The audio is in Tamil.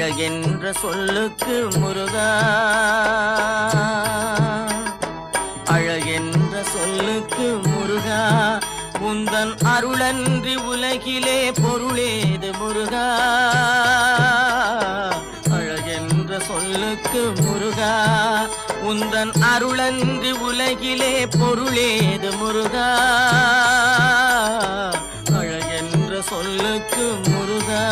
அழகென்ற சொல்லுக்கு முருகா, அழகென்ற சொல்லுக்கு முருகா, உந்தன் அருளன்றி உலகிலே பொருளேது முருகா. அழகென்ற சொல்லுக்கு முருகா, உந்தன் அருளன்றி உலகிலே பொருளேது முருகா. அழகென்ற சொல்லுக்கு முருகா.